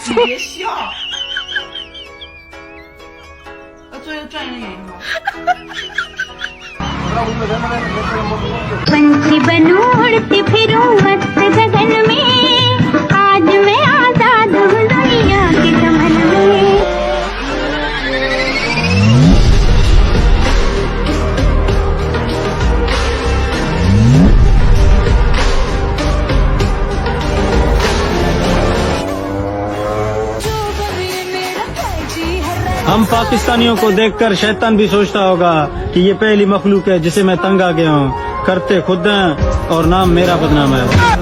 你别笑，要做一个专业的演员吗पंछी बनूं उड़ती फिरूं मस्त गगन में आज मैं आजाद हूँ दुनिया के चमन में हम पाकिस्तानियों को देखकर शैतान भी सोचता होगा कि ये पहली मखलूक है जिसे मैं तंग आ गया हूँ। करते खुद हैं और नाम मेरा बदनाम है।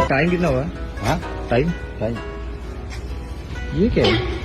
टाइम कितना हुआ? हाँ टाइम टाइम ये क्या है?